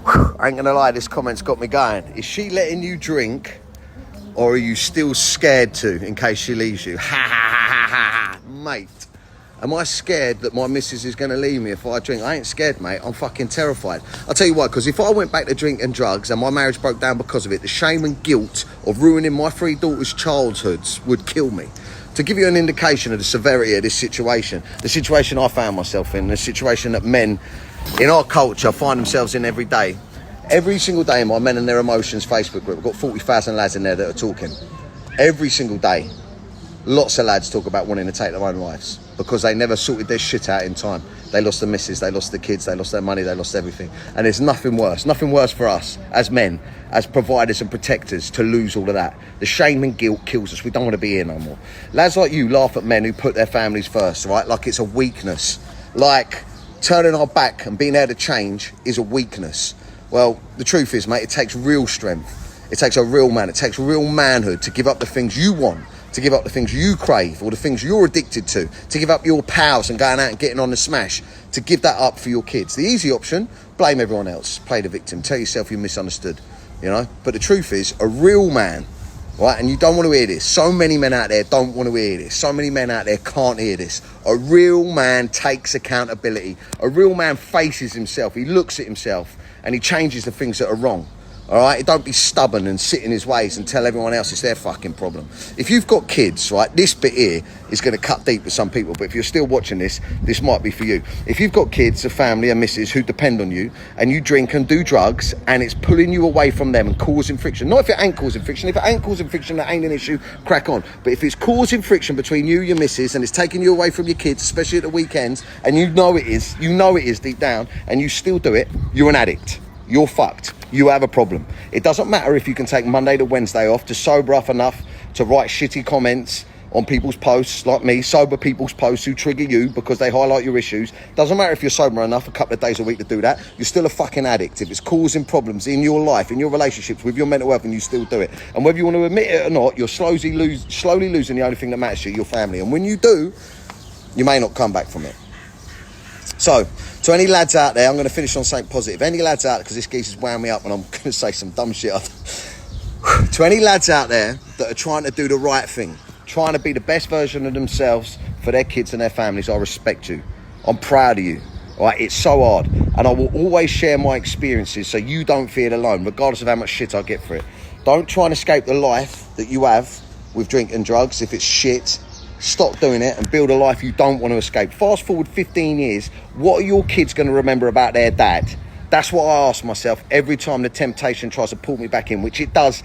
I ain't gonna lie, this comment's got me going. Is she letting you drink, or are you still scared to in case she leaves you? Ha ha ha ha ha, mate. Am I scared that my missus is going to leave me if I drink? I ain't scared, mate. I'm fucking terrified. I'll tell you why, because if I went back to drink and drugs and my marriage broke down because of it, the shame and guilt of ruining my 3 daughters' childhoods would kill me. To give you an indication of the severity of this situation, the situation I found myself in, the situation that men in our culture find themselves in every day. Every single day in my Men and Their Emotions Facebook group, I've got 40,000 lads in there that are talking. Every single day. Lots of lads talk about wanting to take their own lives because they never sorted their shit out in time. They lost the missus, they lost the kids, they lost their money, they lost everything. And there's nothing worse for us as men, as providers and protectors, to lose all of that. The shame and guilt kills us. We don't want to be here no more. Lads like you laugh at men who put their families first, right? Like it's a weakness. Like turning our back and being able to change is a weakness. Well, the truth is, mate, it takes real strength. It takes a real man. It takes real manhood to give up the things you want, to give up the things you crave or the things you're addicted to give up your pals and going out and getting on the smash, to give that up for your kids. The easy option, blame everyone else, play the victim, tell yourself you're misunderstood, you know? But the truth is, a real man, right, and you don't want to hear this. So many men out there don't want to hear this. So many men out there can't hear this. A real man takes accountability. A real man faces himself. He looks at himself and he changes the things that are wrong. All right, don't be stubborn and sit in his ways and tell everyone else it's their fucking problem. If you've got kids, right, this bit here is going to cut deep with some people, but if you're still watching this, this might be for you. If you've got kids, a family, a missus who depend on you, and you drink and do drugs, and it's pulling you away from them and causing friction. Not if it ain't causing friction. If it ain't causing friction, that ain't an issue, crack on. But if it's causing friction between you and your missus, and it's taking you away from your kids, especially at the weekends, and you know it is deep down, and you still do it, you're an addict. You're fucked. You have a problem. It doesn't matter if you can take Monday to Wednesday off to sober up enough to write shitty comments on people's posts, like me, sober people's posts who trigger you because they highlight your issues. Doesn't matter if you're sober enough a couple of days a week to do that. You're still a fucking addict. If it's causing problems in your life, in your relationships, with your mental health, and you still do it. And whether you want to admit it or not, you're slowly losing the only thing that matters to you, your family. And when you do, you may not come back from it. So, to any lads out there, I'm going to finish on something positive. Any lads out there, because this geese is wound me up and I'm going to say some dumb shit. To any lads out there that are trying to do the right thing, trying to be the best version of themselves for their kids and their families, I respect you. I'm proud of you. All right, it's so hard. And I will always share my experiences so you don't feel alone, regardless of how much shit I get for it. Don't try and escape the life that you have with drink and drugs. If it's shit, stop doing it and build a life you don't want to escape. Fast forward 15 years, what are your kids going to remember about their dad? That's what I ask myself every time the temptation tries to pull me back in, which it does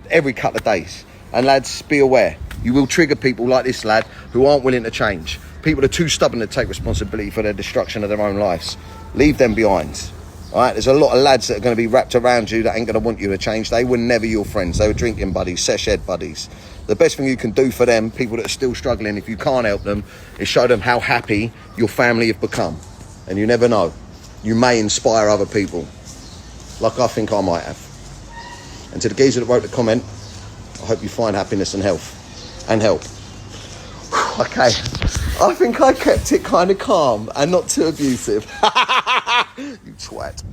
every couple of days. And lads, be aware. You will trigger people like this lad who aren't willing to change. People are too stubborn to take responsibility for their destruction of their own lives. Leave them behind. All right, there's a lot of lads that are going to be wrapped around you that ain't going to want you to change. They were never your friends. They were drinking buddies, sesh ed buddies. The best thing you can do for them, people that are still struggling, if you can't help them, is show them how happy your family have become. And you never know. You may inspire other people, like I think I might have. And to the geezer that wrote the comment, I hope you find happiness and health. And help. Okay. I think I kept it kind of calm and not too abusive. You twat.